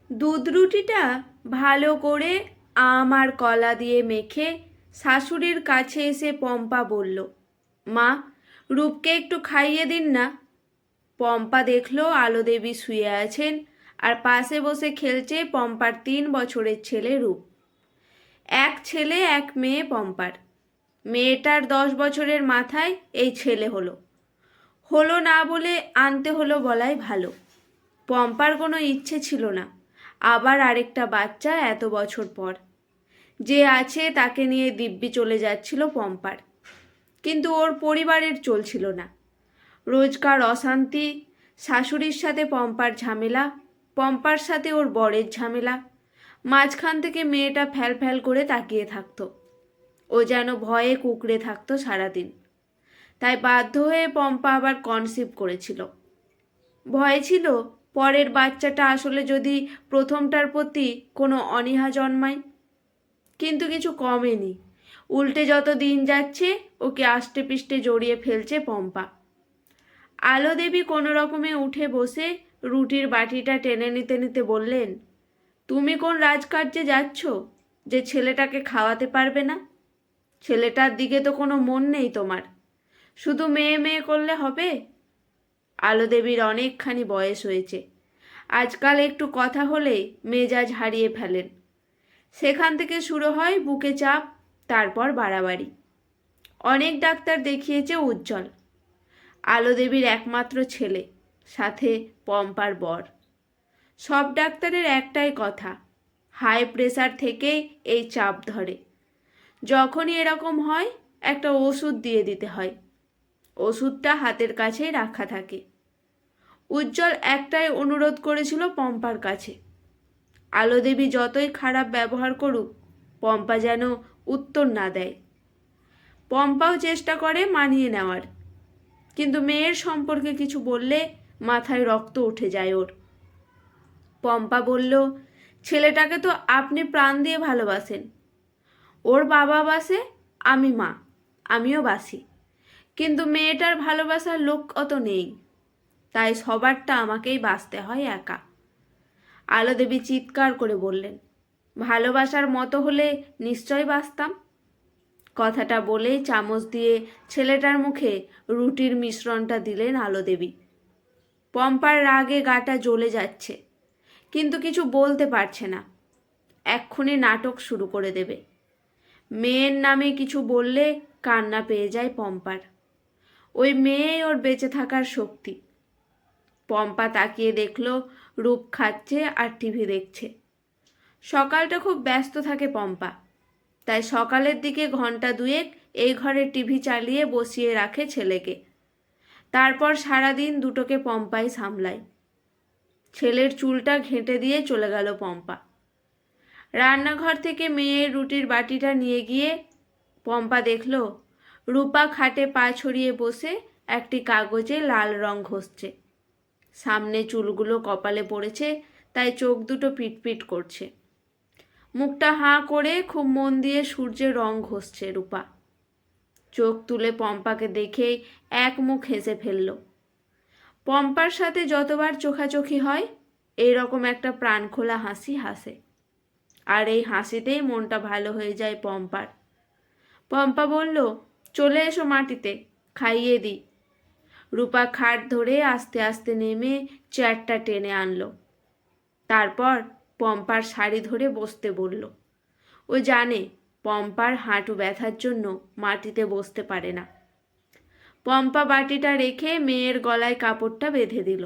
দুধ রুটিটা ভালো করে আম আর কলা দিয়ে মেখে শাশুড়ির কাছে এসে পম্পা বলল, মা, রূপকে একটু খাইয়ে দিন না। পম্পা দেখলো আলো দেবী শুয়ে আছেন আর পাশে বসে খেলছে পম্পার 3 বছরের ছেলে রূপ। এক ছেলে এক মেয়ে পম্পার। মেয়েটার 10 বছরের মাথায় এই ছেলে হলো। হলো না বলে আনতে হলো বলাই ভালো। পম্পার কোনো ইচ্ছে ছিল না আবার আরেকটা বাচ্চা এত বছর পর। যে আছে তাকে নিয়ে দিব্যি চলে যাচ্ছিল পম্পার, কিন্তু ওর পরিবারের চলছিল না। রোজকার অশান্তি, শাশুড়ির সাথে পম্পার ঝামেলা, পম্পার সাথে ওর বরের ঝামেলা, মাঝখান থেকে মেয়েটা ফ্যাল ফ্যাল করে তাকিয়ে থাকতো। ও যেন ভয়ে কুঁকড়ে থাকতো সারাদিন। তাই বাধ্য হয়ে পম্পা আবার কনসিভ করেছিল। ভয় ছিল পরের বাচ্চাটা আসলে যদি প্রথমটার প্রতি কোনো অনীহা জন্মায়। কিন্তু কিছু কমেনি, উল্টে যত দিন যাচ্ছে ওকে আষ্টে পিষ্টে জড়িয়ে ফেলছে পম্পা। আলো দেবী কোনো রকমে উঠে বসে রুটির বাটিটা টেনে নিতে নিতে বললেন, তুমি কোন রাজকার্যে যাচ্ছ যে ছেলেটাকে খাওয়াতে পারবে না? ছেলেটার দিকে তো কোনো মন নেই তোমার, শুধু মেয়ে মেয়ে করলে হবে? আলো দেবীর অনেকখানি বয়স হয়েছে, আজকাল একটু কথা হলেই মেজাজ হারিয়ে ফেলেন। সেখান থেকে শুরু হয় বুকে চাপ, তারপর বাড়াবাড়ি। অনেক ডাক্তার দেখিয়েছে উজ্জ্বল, আলো দেবীর একমাত্র ছেলে, সাথে পম্পার বর। সব ডাক্তারের একটাই কথা, হাই প্রেসার থেকেই এই চাপ ধরে। যখনই এরকম হয় একটা ওষুধ দিয়ে দিতে হয়। ওষুধটা হাতের কাছেই রাখা থাকে। উজ্জ্বল একটাই অনুরোধ করেছিল পম্পার কাছে, আলো দেবী যতই খারাপ ব্যবহার করুক পম্পা যেন উত্তর না দেয়। পম্পাও চেষ্টা করে মানিয়ে নেওয়ার, কিন্তু মেয়ের সম্পর্কে কিছু বললে মাথায় রক্ত উঠে যায় ওর। পম্পা বলল, ছেলেটাকে তো আপনি প্রাণ দিয়ে ভালোবাসেন, ওর বাবা বাসে, আমি মা, আমিও বাসি, কিন্তু মেয়েটার ভালোবাসার লোক অত নেই, তাই সবারটা আমাকেই বাঁচতে হয় একা। আলো দেবী চিৎকার করে বললেন, ভালোবাসার মতো হলে নিশ্চয় বাঁচতাম। কথাটা বলেই চামচ দিয়ে ছেলেটার মুখে রুটির মিশ্রণটা দিলেন আলো দেবী। পম্পার রাগে গাটা জ্বলে যাচ্ছে, কিন্তু কিছু বলতে পারছে না। এক্ষুনি নাটক শুরু করে দেবে। মেয়ের নামে কিছু বললে কান্না পেয়ে যায় পম্পার। ওই মেয়েই ওর বেঁচে থাকার শক্তি। পম্পা তাকিয়ে দেখল রূপ খাচ্ছে আর টিভি দেখছে। সকালটা খুব ব্যস্ত থাকে পম্পা, তাই সকালের দিকে ঘন্টা দুয়েক এই ঘরে টিভি চালিয়ে বসিয়ে রাখে ছেলেকে। তারপর সারাদিন দুটোকে পম্পাই সামলায়। ছেলের চুলটা ঘেঁটে দিয়ে চলে গেল পম্পা। রান্নাঘর থেকে মেয়ের রুটির বাটিটা নিয়ে গিয়ে পম্পা দেখল রূপা খাটে পা ছড়িয়ে বসে একটি কাগজে লাল রং ঘষছে। সামনে চুলগুলো কপালে পড়েছে, তাই চোখ দুটো পিটপিট করছে। মুখটা হাঁ করে খুব মন দিয়ে সূর্যের রং ঘষছে রূপা। চোখ তুলে পম্পাকে দেখেই এক মুখ হেসে ফেলল। পম্পার সাথে যতবার চোখাচোখি হয় এইরকম একটা প্রাণখোলা হাসি হাসে, আর এই হাসিতেই মনটা ভালো হয়ে যায় পম্পার। পম্পা বলল, চলে এসো মাটিতে, খাইয়ে দিই। রূপা খাট ধরে আস্তে আস্তে নেমে চেয়ারটা টেনে আনলো। তারপর পম্পার শাড়ি ধরে বসতে বলল। ও জানে পম্পার হাঁটু ব্যথার জন্য মাটিতে বসতে পারে না। পম্পা বাটিটা রেখে মেয়ের গলায় কাপড়টা বেঁধে দিল।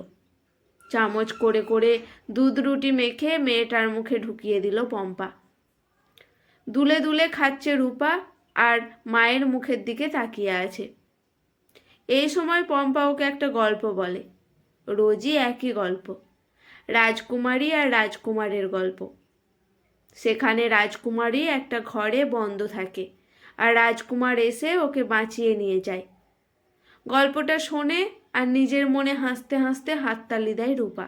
চামচ করে করে দুধ রুটি মেখে মেয়েটার মুখে ঢুকিয়ে দিল পম্পা। দুলে দুলে খাচ্ছে রূপা আর মায়ের মুখের দিকে তাকিয়ে আছে। এই সময় পম্পা ওকে একটা গল্প বলে। রোজই একই গল্প, রাজকুমারী আর রাজকুমারের গল্প। সেখানে রাজকুমারী একটা ঘরে বন্ধ থাকে আর রাজকুমার এসে ওকে বাঁচিয়ে নিয়ে যায়। গল্পটা শোনে আর নিজের মনে হাসতে হাসতে হাততালি দেয় রূপা।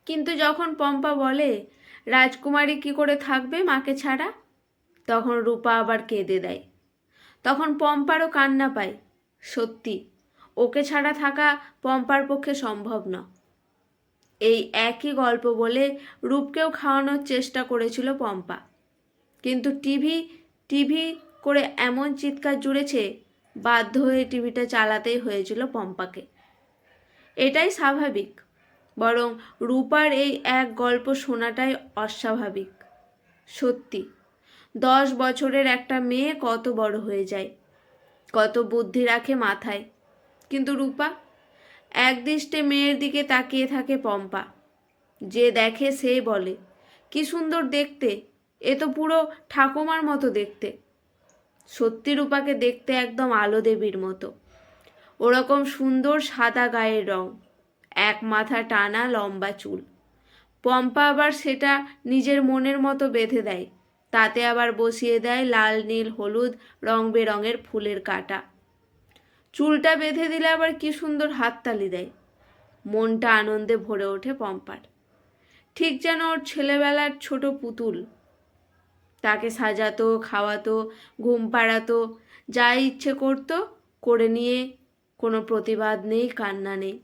কিন্তু যখন পম্পা বলে রাজকুমারী কি করে থাকবে মাকে ছাড়া, তখন রূপা আবার কেঁদে দেয়। তখন পম্পারও কান্না পায়। সত্যি ওকে ছাড়া থাকা পম্পার পক্ষে সম্ভব না। এই একই গল্প বলে রূপকেও খাওয়ানোর চেষ্টা করেছিল পম্পা, কিন্তু টিভি টিভি করে এমন চিৎকার জুড়েছে, বাধ্য হয়ে টিভিটা চালাতেই হয়েছিল পম্পাকে। এটাই স্বাভাবিক, বরং রূপার এই এক গল্প শোনাটাই অস্বাভাবিক। সত্যি, 10 বছরের একটা মেয়ে কত বড় হয়ে যায়, কত বুদ্ধি রাখে মাথায়, কিন্তু রূপা একদৃষ্টে মেয়ের দিকে তাকিয়ে থাকে পম্পা। যে দেখে সে বলে, কি সুন্দর দেখতে, এ তো পুরো ঠাকুমার মতো দেখতে। সত্যি রূপাকে দেখতে একদম আলো দেবীর মতো, ওরকম সুন্দর সাদা গায়ের রং, এক মাথা টানা লম্বা চুল। পম্পা আবার সেটা নিজের মনের মতো বেঁধে দেয়, তাতে আবার বসিয়ে দেয় লাল নীল হলুদ রং বেরঙের ফুলের কাঁটা। চুলটা বেঁধে দিলে আবার কি সুন্দর হাততালি দেয়। মনটা আনন্দে ভরে ওঠে পম্পার, ঠিক যেন ওর ছেলেবেলার ছোট পুতুল। তাকে সাজাতো, খাওয়াতো, ঘুম পাড়াতো, যা ইচ্ছে করতো করে নিয়ে কোনো প্রতিবাদ নেই, কান্না নেই।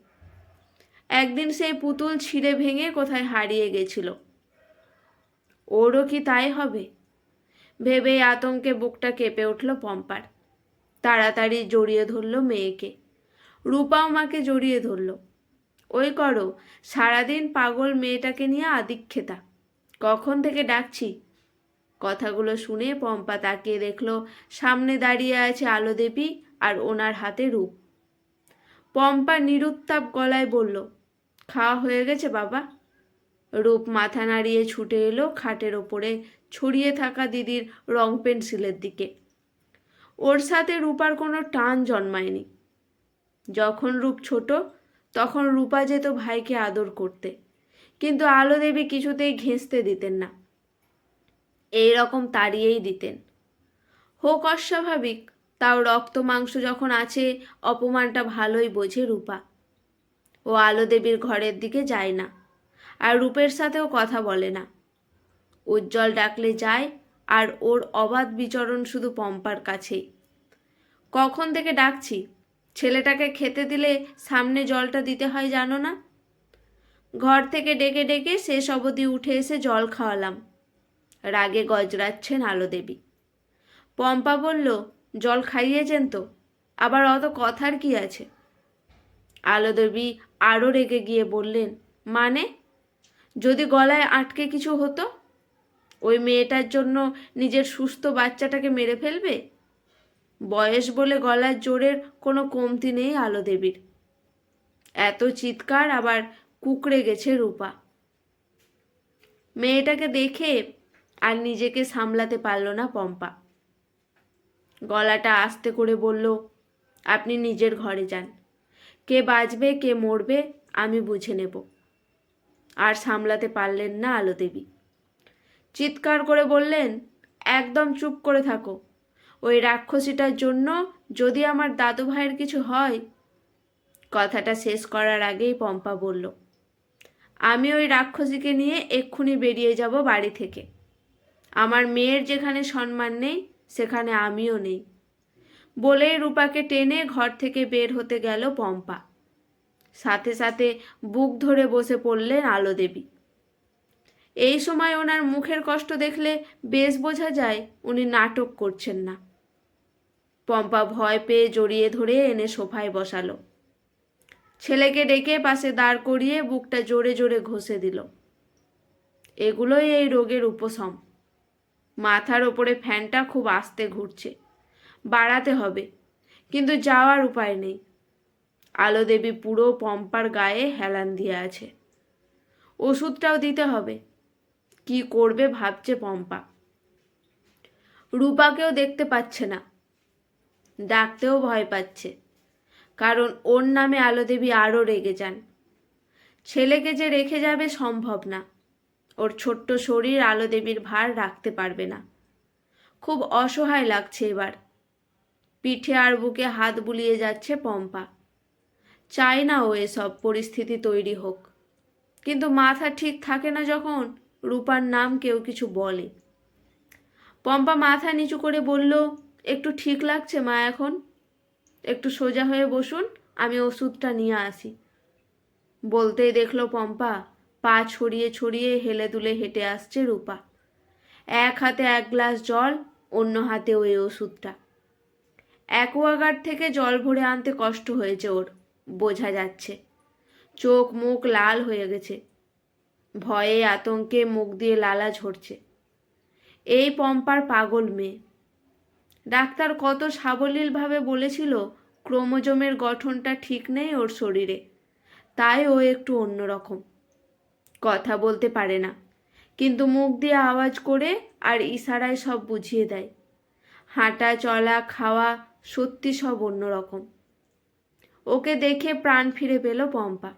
একদিন সেই পুতুল ছিঁড়ে ভেঙে কোথায় হারিয়ে গেছিল। ওরও কি তাই হবে ভেবেই আতঙ্কে বুকটা কেঁপে উঠল পম্পার। তাড়াতাড়ি জড়িয়ে ধরল মেয়েকে। রূপাও মাকে জড়িয়ে ধরল। ওই করো, সারাদিন পাগল মেয়েটাকে নিয়ে আদিক্ষেতা, কখন থেকে ডাকছি। কথাগুলো শুনে পম্পা তাকিয়ে দেখল সামনে দাঁড়িয়ে আছে আলো দেবী আর ওনার হাতে রূপ। পম্পা নিরুত্তাপ গলায় বলল, খাওয়া হয়ে গেছে বাবা? রূপ মাথা নাড়িয়ে ছুটে এলো খাটের ওপরে ছড়িয়ে থাকা দিদির রং পেন্সিলের দিকে। ওর সাথে রূপার কোনো টান জন্মায়নি। যখন রূপ ছোট তখন রূপা যেত ভাইকে আদর করতে, কিন্তু আলো দেবী কিছুতেই ঘেঁষতে দিতেন না, এই রকম তাড়িয়েই দিতেন। হোক অস্বাভাবিক, তাও রক্ত মাংস যখন আছে অপমানটা ভালোই বোঝে রূপা। ও আলো দেবীর ঘরের দিকে যায় না, আর রূপের সাথেও কথা বলে না। উজ্জ্বল ডাকলে যায়, আর ওর অবাধ বিচরণ শুধু পম্পার কাছেই। কখন থেকে ডাকছি, ছেলেটাকে খেতে দিলে সামনে জলটা দিতে হয় জানো না? ঘর থেকে ডেকে ডেকে শেষ অবধি উঠে এসে জল খাওয়ালাম। রাগে গজরাচ্ছেন আলো দেবী। পম্পা বলল, জল খাইয়েছেন তো, আবার অত কথার কি আছে? আলো দেবী আরও রেগে গিয়ে বললেন, মানে? যদি গলায় আটকে কিছু হতো, ওই মেয়েটার জন্য নিজের সুস্থ বাচ্চাটাকে মেরে ফেলবে? বয়স বলে গলার জোরের কোনো কমতি নেই আলো দেবীর। এত চিৎকার, আবার কুঁকড়ে গেছে রূপা। মেয়েটাকে দেখে আর নিজেকে সামলাতে পারল না পম্পা। গলাটা আস্তে করে বলল, আপনি নিজের ঘরে যান, কে বাঁচবে কে মরবে আমি বুঝে নেব। আর সামলাতে পারলেন না আলো দেবী। চিৎকার করে বললেন, একদম চুপ করে থাকো। ওই রাক্ষসীটার জন্য যদি আমার দাদু ভাইয়ের কিছু হয়। কথাটা শেষ করার আগেই পম্পা বলল, আমি ওই রাক্ষসীকে নিয়ে এক্ষুনি বেরিয়ে যাব বাড়ি থেকে। আমার মেয়ের যেখানে সম্মান নেই সেখানে আমিও নেই। বলেই রূপাকে টেনে ঘর থেকে বের হতে গেল পম্পা। সাথে সাথে বুক ধরে বসে পড়লেন আলো দেবী। এই সময় ওনার মুখের কষ্ট দেখলে বেশ বোঝা যায় উনি নাটক করছেন না। পম্পা ভয় পেয়ে জড়িয়ে ধরে এনে সোফায় বসালো। ছেলেকে ডেকে পাশে দাঁড় করিয়ে বুকটা জোরে জোরে ঘষে দিল। এগুলোই এই রোগের উপশম। মাথার ওপরে ফ্যানটা খুব আস্তে ঘুরছে, বাড়াতে হবে, কিন্তু যাওয়ার উপায় নেই। আলো দেবী পুরো পম্পার গায়ে হেলান দিয়ে আছে। ওষুধটাও দিতে হবে। কি করবে ভাবছে পম্পা। রূপাকেও দেখতে পাচ্ছে না, ডাকতেও ভয় পাচ্ছে, কারণ ওর নামে আলো দেবী আরও রেগে যান। ছেলেকে যে রেখে যাবে সম্ভব না, ওর ছোট্ট শরীর আলো দেবীর ভার রাখতে পারবে না। খুব অসহায় লাগছে এবার। পিঠে আর বুকে হাত বুলিয়ে যাচ্ছে পম্পা। চায় না ও এসব পরিস্থিতি তৈরি হোক, কিন্তু মাথা ঠিক থাকে না যখন রূপার নাম কেউ কিছু বলে। পম্পা মাথা নিচু করে বলল, একটু ঠিক লাগছে মা এখন? একটু সোজা হয়ে বসুন, আমি ওষুধটা নিয়ে আসি। বলতেই দেখলো পম্পা পা ছড়িয়ে ছড়িয়ে হেলে দুলে হেঁটে আসছে রূপা। এক হাতে এক গ্লাস জল, অন্য হাতে ওই ওষুধটা। অ্যাকোয়াগার্ড থেকে জল ভরে আনতে কষ্ট হয়েছে ওর, বোঝা যাচ্ছে। চোখ মুখ লাল হয়ে গেছে, ভয়ে আতঙ্কে মুখ দিয়ে লালা ঝরছে। এই পম্পার পাগল মেয়ে। ডাক্তার কত সাবলীলভাবে বলেছিল ক্রোমোজোমের গঠনটা ঠিক নেই ওর শরীরে, তাই ও একটু অন্যরকম। কথা বলতে পারে না, কিন্তু মুখ দিয়ে আওয়াজ করে আর ইশারায় সব বুঝিয়ে দেয়। হাঁটা চলা খাওয়া সত্যি সব অন্যরকম। ওকে দেখে প্রাণ ফিরে পেল পম্পা।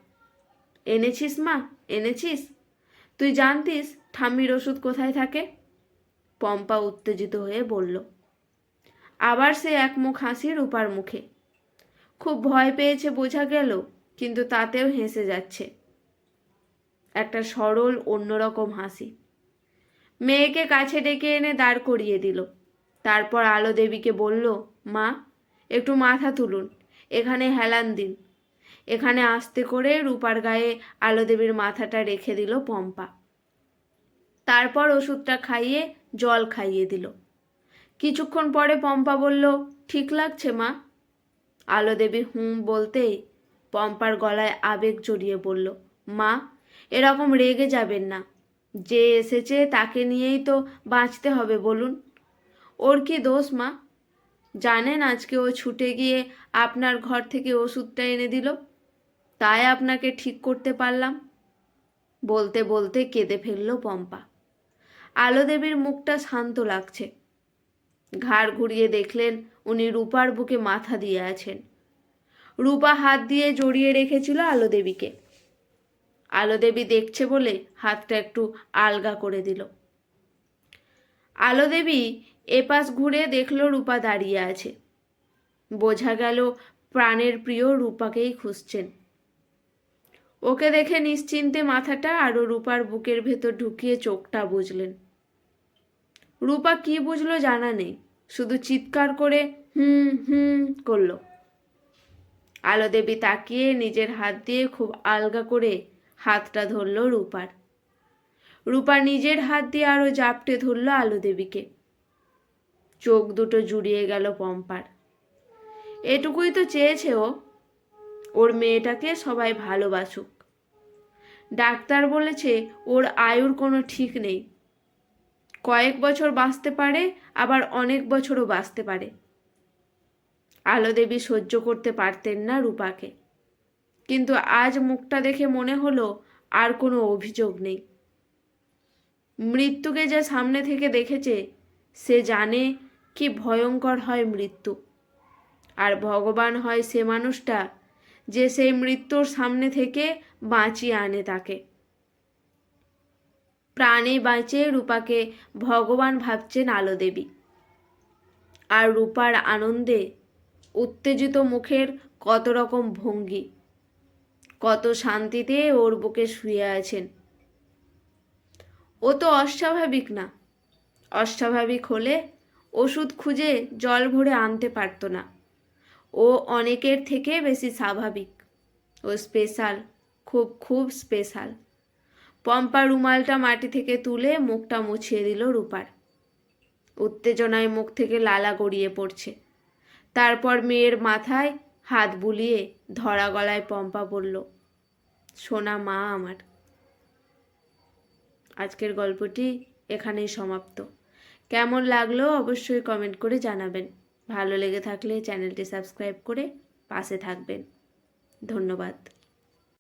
এনেছিস মা, এনেছিস? তুই জানতিস ঠাম্মির ওষুধ কোথায় থাকে? পম্পা উত্তেজিত হয়ে বলল। আবার সে এক মুখ হাসি রূপার মুখে। খুব ভয় পেয়েছে বোঝা গেল, কিন্তু তাতেও হেসে যাচ্ছে। একটা সরল অন্যরকম হাসি। মেয়েকে কাছে ডেকে এনে দাঁড় করিয়ে দিল। তারপর আলো দেবীকে বলল, মা একটু মাথা তুলুন, এখানে হেলান দিন। এখানে আস্তে করে রূপার গায়ে আলো দেবীর মাথাটা রেখে দিল পম্পা। তারপর ওষুধটা খাইয়ে জল খাইয়ে দিল। কিছুক্ষণ পরে পম্পা বলল, ঠিক লাগছে মা? আলো দেবী হুম বলতেই পম্পার গলায় আবেগ জড়িয়ে বলল, মা এরকম রেগে যাবেন না। যে এসেছে তাকে নিয়েই তো বাঁচতে হবে বলুন। ওর কি দোষ মা? জানেন আজকে ও ছুটে গিয়ে আপনার ঘর থেকে ওষুধটা এনে দিল, তাই আপনাকে ঠিক করতে পারলাম। বলতে বলতে কেঁদে ফেলল পম্পা। আলো দেবীর মুখটা শান্ত লাগছে। ঘাড় ঘুরিয়ে দেখলেন উনি রূপার বুকে মাথা দিয়ে আছেন। রূপা হাত দিয়ে জড়িয়ে রেখেছিল আলো দেবীকে। আলো দেবী দেখছে বলে হাতটা একটু আলগা করে দিল। আলো দেবী এপাশ ঘুরে দেখল রূপা দাঁড়িয়ে আছে। বোঝা গেল প্রাণের প্রিয় রূপাকেই খুঁজছেন। ওকে দেখে নিশ্চিন্তে মাথাটা আরো রূপার বুকের ভেতর ঢুকিয়ে চোখটা বুঝলেন। রূপা কি বুঝলো জানা নেই, শুধু চিৎকার করে হুম হুম করল। আলো দেবী তাকিয়ে নিজের হাত দিয়ে খুব আলগা করে হাতটা ধরল রূপার। রূপা নিজের হাত দিয়ে আরো জাপটে ধরল আলো দেবীকে। চোখ দুটো জুড়িয়ে গেল পম্পার। এটুকুই তো চেয়েছে ও, ওর মেয়েটাকে সবাই ভালোবাসুক। ডাক্তার বলেছে ওর আয়ুর কোনো ঠিক নেই, কয়েক বছর বাঁচতে পারে, আবার অনেক বছরও বাঁচতে পারে। আলো দেবী সহ্য করতে পারতেন না রূপাকে, কিন্তু আজ মুখটা দেখে মনে হলো আর কোনো অভিযোগ নেই। মৃত্যুকে যে সামনে থেকে দেখেছে সে জানে কি ভয়ঙ্কর হয় মৃত্যু। আর ভগবান হয় সে মানুষটা যে সেই মৃত্যুর সামনে থেকে বাঁচিয়ে আনে তাকে। প্রাণে বাঁচিয়ে রূপাকে ভগবান ভাবছেন আলো দেবী। আর রূপার আনন্দে উত্তেজিত মুখের কত রকম ভঙ্গি, কত শান্তিতে ওর বুকে শুয়ে আছেন। ও তো অস্বাভাবিক না। অস্বাভাবিক হলে ওষুধ খুঁজে জল ভরে আনতে পারত না। ও অনেকের থেকে বেশি স্বাভাবিক। ও স্পেশাল, খুব খুব স্পেশাল। পম্পা রুমালটা মাটি থেকে তুলে মুখটা মুছিয়ে দিল রূপার। উত্তেজনায় মুখ থেকে লালা গড়িয়ে পড়ছে। তারপর মেয়ের মাথায় হাত বুলিয়ে ধরা গলায় পম্পা বলল, সোনা মা আমার। আজকের গল্পটি এখানেই সমাপ্ত। কেমন লাগলো অবশ্যই কমেন্ট করে জানাবেন। ভালো লেগে থাকলে চ্যানেলটি সাবস্ক্রাইব করে পাশে থাকবেন। ধন্যবাদ।